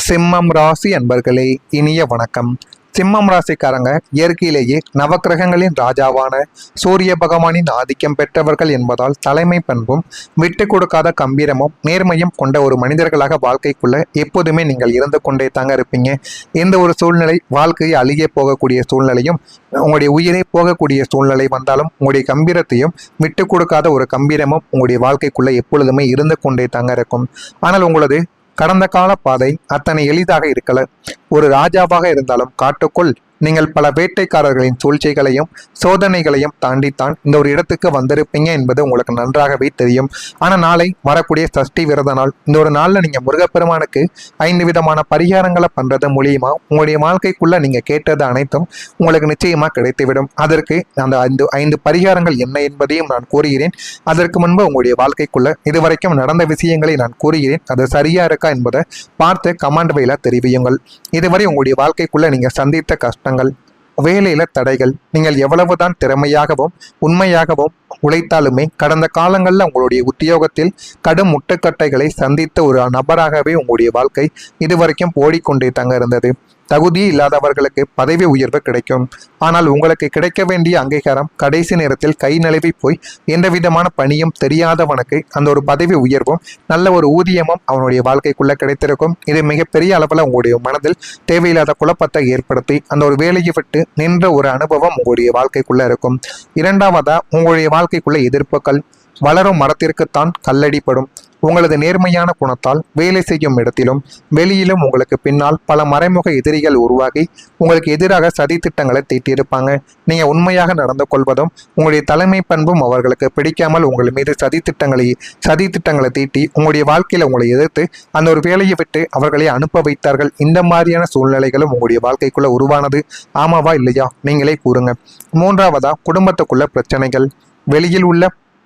சிம்மம் ராசி அன்பர்களே, இனிய வணக்கம். சிம்மம் ராசிக்காரங்க இயற்கையிலேயே நவக்கிரகங்களின் ராஜாவான சூரிய பகவானின் ஆதிக்கம் பெற்றவர்கள் என்பதால் தலைமை பண்பும் விட்டு கொடுக்காத கம்பீரமும் நேர்மையும் கொண்ட ஒரு மனிதர்களாக வாழ்க்கைக்குள்ள எப்போதுமே நீங்கள் இருந்து கொண்டே தாங்க இருப்பீங்க. எந்த ஒரு சூழ்நிலை, வாழ்க்கையை அழிய போகக்கூடிய சூழ்நிலையும், உங்களுடைய உயிரை போகக்கூடிய சூழ்நிலை வந்தாலும் உங்களுடைய கம்பீரத்தையும் விட்டு கொடுக்காத ஒரு கம்பீரமும் உங்களுடைய வாழ்க்கைக்குள்ள எப்பொழுதுமே இருந்து கொண்டே தாங்க இருக்கும். ஆனால் உங்களது கடந்த கால பாதை அத்தனை எளிதாக இருக்கல. ஒரு ராஜாவாக இருந்தாலும் காட்டுக்குள் நீங்கள் பல வேட்டைக்காரர்களின் சூழ்ச்சிகளையும் சோதனைகளையும் தாண்டித்தான் இந்த ஒரு இடத்துக்கு வந்திருப்பீங்க என்பது உங்களுக்கு நன்றாகவே தெரியும். ஆனால் நாளை வரக்கூடிய சஷ்டி விரத நாள், இந்த ஒரு நாளில் நீங்கள் முருகப்பெருமானுக்கு 5 விதமான பரிகாரங்களை பண்ணுறது மூலியமா உங்களுடைய வாழ்க்கைக்குள்ள நீங்கள் கேட்டது அனைத்தும் உங்களுக்கு நிச்சயமாக கிடைத்துவிடும். அதற்கு அந்த 5 பரிகாரங்கள் என்ன என்பதையும் நான் கூறுகிறேன். அதற்கு முன்பு உங்களுடைய வாழ்க்கைக்குள்ள இதுவரைக்கும் நடந்த விஷயங்களை நான் கூறுகிறேன். அது சரியா இருக்கா என்பதை பார்த்து கமெண்ட் வழியில தெரிவியுங்கள். இதுவரை உங்களுடைய வாழ்க்கைக்குள்ள நீங்கள் சந்தித்த கஷ்டம், வேலையில தடைகள், நீங்கள் எவ்வளவுதான் திறமையாகவும் உண்மையாகவும் உழைத்தாலுமே கடந்த காலங்களில் உங்களுடைய உத்தியோகத்தில் கடும் முட்டுக்கட்டைகளை சந்தித்த ஒரு நபராகவே உங்களுடைய வாழ்க்கை இதுவரைக்கும் ஓடிக்கொண்டே தங்க இருந்தது. தகுதி இல்லாதவர்களுக்கு பதவி உயர்வு கிடைக்கும். ஆனால் உங்களுக்கு கிடைக்க வேண்டிய அங்கீகாரம் கடைசி நேரத்தில் கை நழுவி போய் எந்த விதமான பணியும் தெரியாதவனுக்கு அந்த ஒரு பதவி உயர்வும் நல்ல ஒரு ஊதியமும் அவனுடைய வாழ்க்கைக்குள்ள கிடைத்திருக்கும். இது மிகப்பெரிய அளவில் உங்களுடைய மனதில் தேவையில்லாத குழப்பத்தை ஏற்படுத்தி அந்த ஒரு வேலையை விட்டு நின்ற ஒரு அனுபவம் உங்களுடைய வாழ்க்கைக்குள்ள இருக்கும். இரண்டாவதா, உங்களுடைய வாழ்க்கைக்குள்ள எதிர்ப்புகள். வளரும் மரத்திற்குத்தான் கல்லடிப்படும். உங்களது நேர்மையான குணத்தால் வேலை செய்யும் இடத்திலும் வெளியிலும் உங்களுக்கு பின்னால் பல மறைமுக எதிரிகள் உருவாகி உங்களுக்கு எதிராக சதி திட்டங்களை தீட்டியிருப்பாங்க. நீங்கள் உண்மையாக நடந்து கொள்வதும் உங்களுடைய தலைமை பண்பும் அவர்களுக்கு பிடிக்காமல் உங்கள் மீது சதி திட்டங்களை தீட்டி உங்களுடைய வாழ்க்கையில் உங்களை எதிர்த்து அந்த ஒரு வேலையை விட்டு அவர்களை அனுப்ப வைத்தார்கள். இந்த மாதிரியான சூழ்நிலைகளும் உங்களுடைய வாழ்க்கைக்குள்ள உருவானது. ஆமாவா இல்லையா? நீங்களே கூறுங்க. மூன்றாவதா, குடும்பத்துக்குள்ள பிரச்சனைகள்.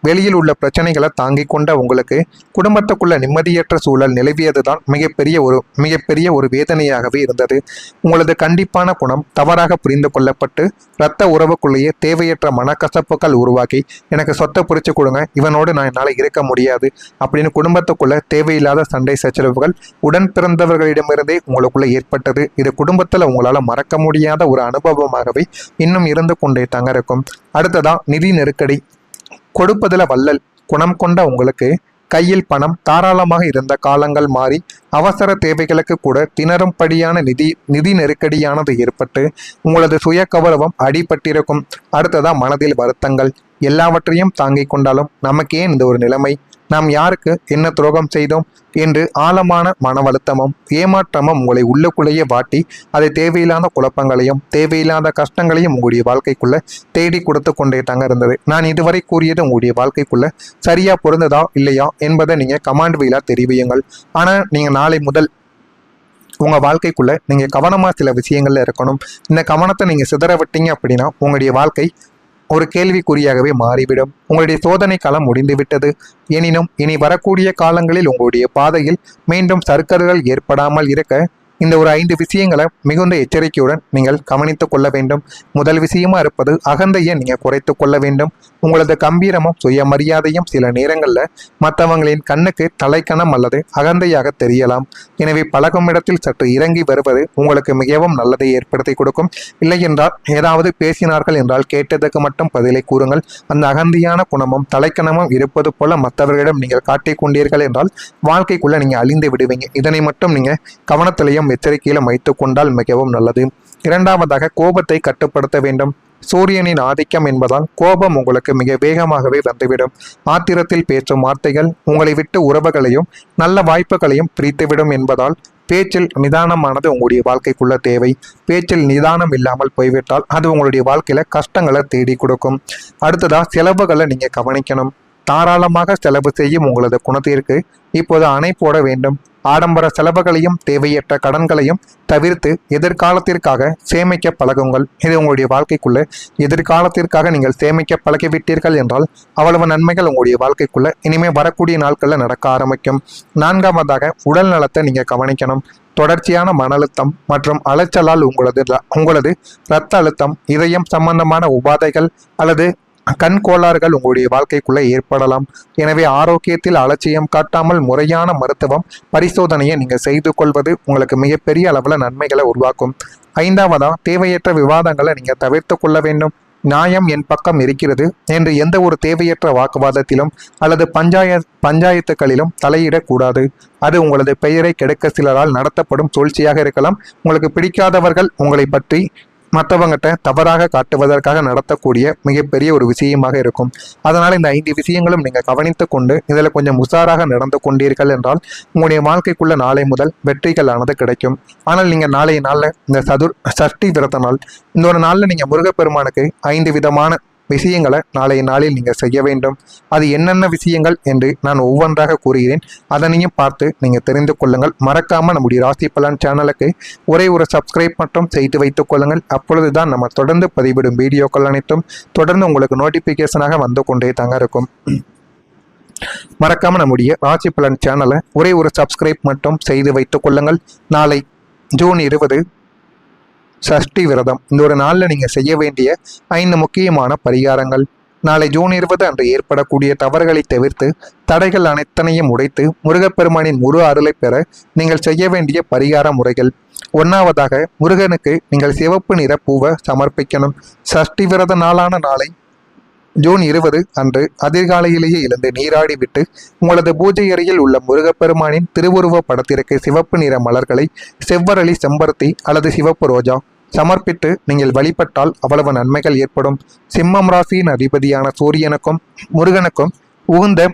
வெளியில் உள்ள பிரச்சனைகளை தாங்கிக் கொண்ட உங்களுக்கு குடும்பத்துக்குள்ள நிம்மதியற்ற சூழல் நிலவியதுதான் மிகப்பெரிய ஒரு வேதனையாகவே இருந்தது. உங்களது கண்டிப்பான குணம் தவறாக புரிந்து கொள்ளப்பட்டு இரத்த உறவுக்குள்ளேயே தேவையற்ற மனக்கசப்புகள் உருவாக்கி, எனக்கு சொத்தை பிரிச்சு கொடுங்க, இவனோடு நான் என்னால் இருக்க முடியாது அப்படின்னு குடும்பத்துக்குள்ள தேவையில்லாத சண்டை சச்சரவுகள் உடன் பிறந்தவர்களிடமிருந்தே உங்களுக்குள்ள ஏற்பட்டது. இது குடும்பத்தில் உங்களால் மறக்க முடியாத ஒரு அனுபவமாகவே இன்னும் இருந்து கொண்டே தாங்க இருக்கும். அடுத்ததா, நிதி நெருக்கடி. கொடுப்பதில் வள்ளல் குணம் கொண்ட உங்களுக்கு கையில் பணம் தாராளமாக இருந்த காலங்கள் மாறி அவசர தேவைகளுக்கு கூட திணறும்படியான நிதி நெருக்கடியானது ஏற்பட்டு உங்களது சுய கௌரவம் அடிபட்டிருக்கும். அடுத்ததா, மனதில் வருத்தங்கள். எல்லாவற்றையும் தாங்கிக் கொண்டாலும் நமக்கு ஏன் இந்த ஒரு நிலைமை, நாம் யாருக்கு என்ன துரோகம் செய்தோம் என்று ஆழமான மன வருத்தமும் ஏமாற்றமும் உங்களை உள்ளுக்குள்ளேயே வாட்டி அதை தேவையில்லாத குழப்பங்களையும் தேவையில்லாத கஷ்டங்களையும் உங்களுடைய வாழ்க்கைக்குள்ள தேடி கொடுத்து கொண்டே தாங்க இருந்தது. நான் இதுவரை கூறியது உங்களுடைய வாழ்க்கைக்குள்ள சரியா பொருந்ததா இல்லையா என்பதை நீங்க கமாண்ட் வழியா தெரிவியுங்கள். ஆனா நீங்க நாளை முதல் உங்க வாழ்க்கைக்குள்ள நீங்க கவனமா சில விஷயங்கள்ல இருக்கணும். இந்த கவனத்தை நீங்க சிதற விட்டீங்க அப்படின்னா உங்களுடைய வாழ்க்கை ஒரு கேள்விக்குறியாகவே மாறிவிடும். உங்களுடைய சோதனை காலம் முடிந்துவிட்டது. எனினும் இனி வரக்கூடிய காலங்களில் உங்களுடைய பாதையில் மீண்டும் சறுக்கல்கள் ஏற்படாமல் இருக்க இந்த ஒரு 5 விஷயங்களை மிகுந்த எச்சரிக்கையுடன் நீங்கள் கவனித்துக் கொள்ள வேண்டும். முதல் விஷயமா இருப்பது, அகந்தையை நீங்கள் குறைத்து கொள்ள வேண்டும். உங்களது கம்பீரமும் சுயமரியாதையும் சில நேரங்களில் மற்றவங்களின் கண்ணுக்கு தலைக்கணம் அல்லது அகந்தையாக தெரியலாம். எனவே பழகும் இடத்தில் சற்று இறங்கி வருவது உங்களுக்கு மிகவும் நல்லதை ஏற்படுத்தி கொடுக்கும். இல்லை என்றால் ஏதாவது பேசினார்கள் என்றால் கேட்டதுக்கு மட்டும் பதிலை கூறுங்கள். அந்த அகந்தையான குணமும் தலைக்கணமும் இருப்பது போல மற்றவர்களிடம் நீங்கள் காட்டிக் கொண்டீர்கள் என்றால் வாழ்க்கைக்குள்ள நீங்கள் அழிந்து விடுவீங்க. இதனை மட்டும் நீங்கள் கவனத்திலையும் எச்சரிக்கையிலும் வைத்துக் கொண்டால் மிகவும் நல்லது. இரண்டாவதாக, கோபத்தை கட்டுப்படுத்த வேண்டும். சூரியனின் ஆதிக்கம் என்பதால் கோபம் உங்களுக்கு மிக வேகமாகவே வந்துவிடும். ஆத்திரத்தில் பேசும் வார்த்தைகள் உங்களை விட்டு உறவுகளையும் நல்ல வாய்ப்புகளையும் பிரித்துவிடும் என்பதால் பேச்சில் நிதானமானது உங்களுடைய வாழ்க்கைக்குள்ள தேவை. பேச்சில் நிதானம் இல்லாமல் போய்விட்டால் அது உங்களுடைய வாழ்க்கையில கஷ்டங்களை தேடி கொடுக்கும். அடுத்ததா, செலவுகளை நீங்க கவனிக்கணும். தாராளமாக செலவு செய்யும் உங்களது குணத்திற்கு இப்போது அணை போட வேண்டும். ஆடம்பர செலவுகளையும் தேவையற்ற கடன்களையும் தவிர்த்து எதிர்காலத்திற்காக சேமிக்க பழகுங்கள். இது உங்களுடைய வாழ்க்கைக்குள்ள எதிர்காலத்திற்காக நீங்கள் சேமிக்க பழகிவிட்டீர்கள் என்றால் அவ்வளவு நன்மைகள் உங்களுடைய வாழ்க்கைக்குள்ள இனிமே வரக்கூடிய நாட்களில் நடக்க ஆரம்பிக்கும். நான்காவதாக, உடல் நலத்தை நீங்க கவனிக்கணும். தொடர்ச்சியான மன அழுத்தம் மற்றும் அலைச்சலால் உங்களது இரத்த அழுத்தம், இதயம் சம்பந்தமான உபாதைகள் அல்லது கண் கோளாறுகள் உங்களுடைய வாழ்க்கைக்குள்ள ஏற்படலாம். எனவே ஆரோக்கியத்தில் அலட்சியம் காட்டாமல் முறையான மருத்துவம் பரிசோதனையை நீங்க செய்து கொள்வது உங்களுக்கு மிகப்பெரிய அளவில் நன்மைகளை உருவாக்கும். ஐந்தாவதா, தேவையற்ற விவாதங்களை நீங்க தவிர்த்து கொள்ள வேண்டும். நியாயம் என் பக்கம் இருக்கிறது என்று எந்த ஒரு தேவையற்ற வாக்குவாதத்திலும் அல்லது பஞ்சாயத்துகளிலும் தலையிடக்கூடாது. அது உங்களது பெயரை கெடுக்க சிலரால் நடத்தப்படும் சூழ்ச்சியாக இருக்கலாம். உங்களுக்கு பிடிக்காதவர்கள் உங்களை பற்றி மற்றவங்கிட்ட தவறாக காட்டுவதற்காக நடத்தக்கூடிய மிகப்பெரிய ஒரு விஷயமாக இருக்கும். அதனால் இந்த 5 விஷயங்களும் நீங்கள் கவனித்து கொண்டு இதில் கொஞ்சம் உஷாராக நடந்து கொண்டீர்கள் என்றால் உங்களுடைய வாழ்க்கைக்குள்ள நாளை முதல் வெற்றிகளானது கிடைக்கும். ஆனால் நீங்கள் நாளைய நாளில் இந்த சஷ்டி விரத நாள், இந்த ஒரு நாளில் நீங்கள் முருகப்பெருமானுக்கு 5 விதமான விஷயங்களை நாளைய நாளில் நீங்கள் செய்ய வேண்டும். அது என்னென்ன விஷயங்கள் என்று நான் ஒவ்வொன்றாக கூறுகிறேன். அதனையும் பார்த்து நீங்கள் தெரிந்து கொள்ளுங்கள். மறக்காமல் நம்முடைய ராசி பலன் சேனலுக்கு ஒரே ஒரு சப்ஸ்கிரைப் மட்டும் செய்து வைத்துக் கொள்ளுங்கள். அப்பொழுது தான் நம்ம தொடர்ந்து பதிவிடும் வீடியோக்கள் அனைத்தும் தொடர்ந்து உங்களுக்கு நோட்டிஃபிகேஷனாக வந்து கொண்டே தாங்க இருக்கும். மறக்காமல் நம்முடைய ராசி பலன் சேனலை ஒரே ஒரு சப்ஸ்கிரைப் மட்டும் செய்து வைத்துக் கொள்ளுங்கள். நாளை ஜூன் 20 சஷ்டி விரதம். இந்த ஒரு நாளில் நீங்கள் செய்ய வேண்டிய 5 முக்கியமான பரிகாரங்கள். நாளை ஜூன் 20 அன்று ஏற்படக்கூடிய தவறுகளை தவிர்த்து தடைகள் அனைத்தனையும் உடைத்து முருகப்பெருமானின் முழு அருளை பெற நீங்கள் செய்ய வேண்டிய பரிகார முறைகள். 1ஆவதாக, முருகனுக்கு நீங்கள் சிவப்பு நிற பூவை சமர்ப்பிக்கணும். சஷ்டி விரத நாளான நாளை ஜூன் 20 அன்று அதிகாலையிலேயே எழுந்து நீராடி விட்டு உங்களது பூஜை அறையில் உள்ள முருகப்பெருமானின் திருவுருவ படத்திற்கு சிவப்பு நிற மலர்களை செவ்வரளி, செம்பருத்தி அல்லது சிவப்பு ரோஜா சமர்ப்பித்து நீங்கள் வழிபட்டால் அவ்வளவு நன்மைகள் ஏற்படும். சிம்மம் ராசியின் அதிபதியான சூரியனுக்கும் முருகனுக்கும் உகுந்த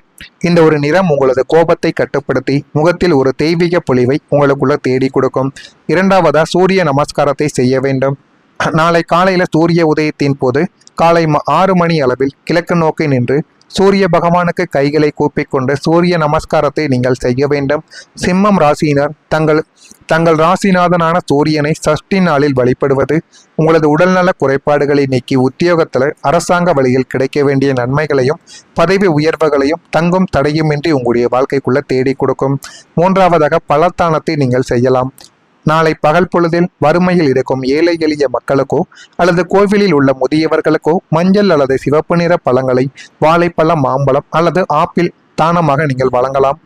இந்த ஒரு நிறம் உங்களது கோபத்தை கட்டுப்படுத்தி முகத்தில் ஒரு தெய்வீக பொலிவை உங்களுக்குள்ள தேடி கொடுக்கும். 2ஆவதா, சூரிய நமஸ்காரத்தை செய்ய வேண்டும். நாளை காலையில் சூரிய உதயத்தின் போது காலை 6 மணி அளவில் கிழக்கு நோக்கி நின்று சூரிய பகவானுக்கு கைகளை கூப்பிக்கொண்டு சூரிய நமஸ்காரத்தை நீங்கள் செய்ய வேண்டும். சிம்மம் ராசியினர் தங்கள் ராசிநாதனான சூரியனை சஷ்டி நாளில் வழிபடுவது உங்களது உடல்நல குறைபாடுகளை நீக்கி உத்தியோகத்தில் அரசாங்க வழியில் கிடைக்க வேண்டிய நன்மைகளையும் பதவி உயர்வுகளையும் தங்கும் தடையுமின்றி உங்களுடைய வாழ்க்கைக்குள்ள தேடி கொடுக்கும். 3ஆவதாக, பலத்தானத்தை நீங்கள் செய்யலாம். நாளை பகல் பொழுதில் வறுமையில் இருக்கும் ஏழை எளிய மக்களுக்கோ அல்லது கோவிலில் உள்ள முதியவர்களுக்கோ மஞ்சள் அல்லது சிவப்பு நிற பழங்களை வாழைப்பழம், மாம்பழம் அல்லது ஆப்பிள் தானமாக நீங்கள் வழங்கலாம்.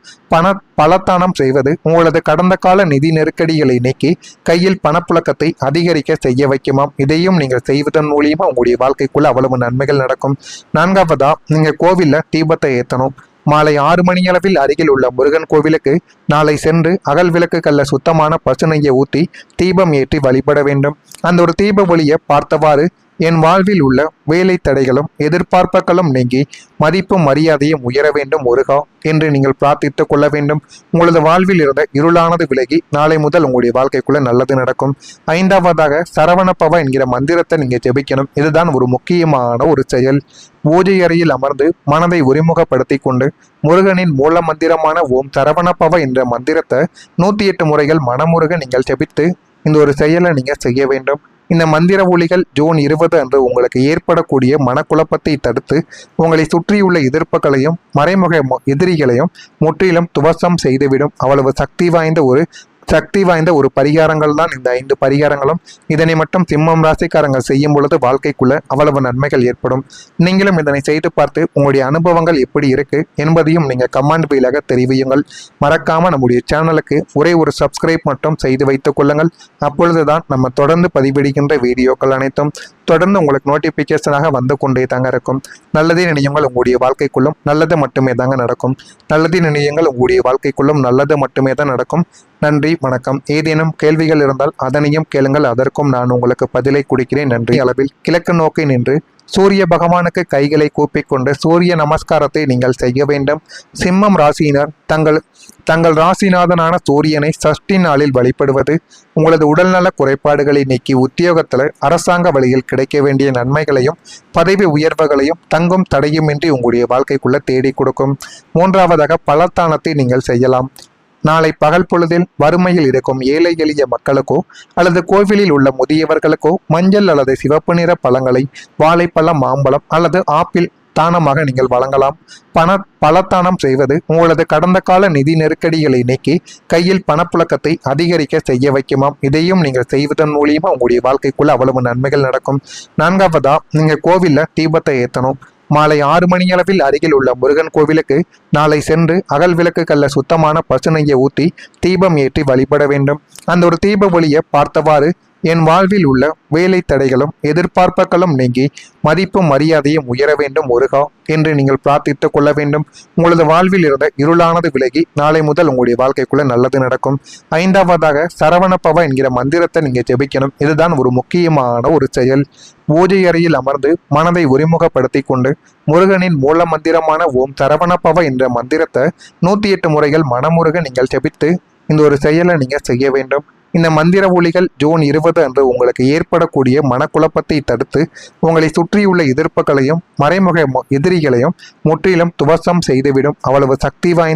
பலத்தானம் செய்வது உங்களது கடந்த கால நிதி நெருக்கடிகளை நீக்கி கையில் பணப்புழக்கத்தை அதிகரிக்க செய்ய வைக்குமாம். இதையும் நீங்கள் செய்வதன் மூலியமா உங்களுடைய வாழ்க்கைக்குள்ள அவ்வளவு நன்மைகள் நடக்கும். 4ஆவதா, நீங்க கோவில்ல தீபத்தை ஏற்றணும். மாலை 6 மணியளவில் அருகில் உள்ள முருகன் கோவிலுக்கு நாளை சென்று அகல் விளக்குகள்ல சுத்தமான பசுநெய்யை ஊற்றி தீபம் ஏற்றி வழிபட வேண்டும். அந்த ஒரு தீப ஒளியை பார்த்தவாறு என் வாழ்வில் உள்ள வேலை தடைகளும் எதிர்பார்ப்புகளும் நீங்கி மதிப்பும் மரியாதையும் உயர வேண்டும் முருகா என்று நீங்கள் பிரார்த்தித்துக் கொள்ள வேண்டும். உங்களது வாழ்வில் இருந்த இருளானது விலகி நாளை முதல் உங்களுடைய வாழ்க்கைக்குள்ள நல்லது நடக்கும். 5ஆவதாக, சரவணப்பவ என்கிற மந்திரத்தை நீங்க ஜெபிக்கணும். இதுதான் ஒரு முக்கியமான ஒரு செயல். பூஜை அறையில் அமர்ந்து மனதை ஒருமுகப்படுத்தி கொண்டு முருகனின் மூல மந்திரமான ஓம் சரவணப்பவ என்ற மந்திரத்தை 108 முறைகள் மனமுருக நீங்கள் ஜெபித்து இந்த ஒரு செயலை நீங்க செய்ய வேண்டும். இந்த மந்திர ஒலிகள் ஜூன் 20 அன்று உங்களுக்கு ஏற்படக்கூடிய மனக்குழப்பத்தை தடுத்து உங்களை சுற்றியுள்ள எதிர்ப்புகளையும் மறைமுக எதிரிகளையும் முற்றிலும் துவசம் செய்துவிடும். அவ்வளவு சக்தி வாய்ந்த ஒரு பரிகாரங்கள் தான் இந்த 5 பரிகாரங்களும். இதனை மட்டும் சிம்மம் ராசிக்காரங்க செய்யும் பொழுது வாழ்க்கைக்குள்ள அவ்வளவு நன்மைகள் ஏற்படும். நீங்களும் இதனை செய்து பார்த்து உங்களுடைய அனுபவங்கள் எப்படி இருக்கு என்பதையும் நீங்க கமெண்ட் பீலாக தெரிவியுங்கள். மறக்காம நம்முடைய சேனலுக்கு ஒரே ஒரு சப்ஸ்கிரைப் மட்டும் செய்து வைத்துக் கொள்ளுங்கள். அப்பொழுதுதான் நம்ம தொடர்ந்து பதிவிடுகின்ற வீடியோக்கள் அனைத்தும் தொடர்ந்து உங்களுக்கு நோட்டிபிகேஷனாக வந்து கொண்டே தாங்க இருக்கும். நல்லதே நினையுங்கள், உங்களுடைய வாழ்க்கைக்குள்ளும் நல்லது மட்டுமே தாங்க நடக்கும். நல்லதே நினையுங்கள், உங்களுடைய வாழ்க்கைக்குள்ளும் நல்லது மட்டுமே தான் நடக்கும். நன்றி, வணக்கம். ஏதேனும் கேள்விகள் இருந்தால் அதனையும் கேளுங்கள், அதற்கும் நான் உங்களுக்கு பதிலை கொடுக்கிறேன். நன்றி. அளவில் கிழக்கு நோக்கி நின்று சூரிய பகவானுக்கு கைகளை கூப்பிக்கொண்டு சூரிய நமஸ்காரத்தை நீங்கள் செய்ய வேண்டும். சிம்மம் ராசியினர் தங்கள் ராசிநாதனான சூரியனை சஷ்டி நாளில் வழிபடுவது உங்களது உடல்நல குறைபாடுகளை நீக்கி உத்தியோகத்தில் அரசாங்க வழியில் கிடைக்க வேண்டிய நன்மைகளையும் பதவி உயர்வுகளையும் தங்கும் தடையுமின்றி உங்களுடைய வாழ்க்கைக்குள்ள தேடி கொடுக்கும். 3ஆவதாக, பலத்தானத்தை நீங்கள் செய்யலாம். நாளை பகல் பொழுதில் வறுமையில் இருக்கும் ஏழை எளிய மக்களுக்கோ அல்லது கோவிலில் உள்ள முதியவர்களுக்கோ மஞ்சள் அல்லது சிவப்பு நிற பழங்களை வாழைப்பழம், மாம்பழம் அல்லது ஆப்பிள் தானமாக நீங்கள் வழங்கலாம். பலத்தானம் செய்வது உங்களது கடந்த கால நிதி நெருக்கடிகளை நீக்கி கையில் பணப்புழக்கத்தை அதிகரிக்க செய்ய வைக்குமாம். இதையும் நீங்கள் செய்வதன் மூலியமா உங்களுடைய வாழ்க்கைக்குள்ள அவ்வளவு நன்மைகள் நடக்கும். 4ஆவதா, நீங்க கோவில்ல தீபத்தை ஏற்றணும். மாலை 6 மணியளவில் அருகில் உள்ள முருகன் கோவிலுக்கு நாளை சென்று அகல் விளக்குகள்ல சுத்தமான பசுநெய்யை ஊற்றி தீபம் ஏற்றி வழிபட வேண்டும். அந்த ஒரு தீப ஒளியை பார்த்தவாறு என் வாழ்வில் உள்ள வேலை தடைகளும் எதிர்பார்ப்புகளும் நீங்கி மதிப்பும் மரியாதையும் உயர வேண்டும் முருகா என்று நீங்கள் பிரார்த்தித்துக் கொள்ள வேண்டும். உங்களது வாழ்வில் இருந்த இருளானது விலகி நாளை முதல் உங்களுடைய வாழ்க்கைக்குள்ள நல்லது நடக்கும். 5வதாக சரவணபவ என்கிற மந்திரத்தை நீங்க ஜெபிக்கணும். இதுதான் ஒரு முக்கியமான ஒரு செயல். பூஜை அறையில் அமர்ந்து மனதை ஒருமுகப்படுத்தி கொண்டு முருகனின் மூல மந்திரமான ஓம் சரவணபவ என்ற மந்திரத்தை 108 முறைகள் மனமுருக நீங்கள் ஜெபித்து இந்த ஒரு செயலை நீங்க செய்ய வேண்டும். இந்த மந்திர ஒலிகள் ஜூன் 20 அன்று உங்களுக்கு ஏற்படக்கூடிய மனக்குழப்பத்தை தடுத்து உங்களை சுற்றியுள்ள எதிர்ப்புகளையும் மறைமுக எதிரிகளையும் முற்றிலும் துவசம் செய்துவிடும். அவ்வளவு சக்தி வாய்ந்த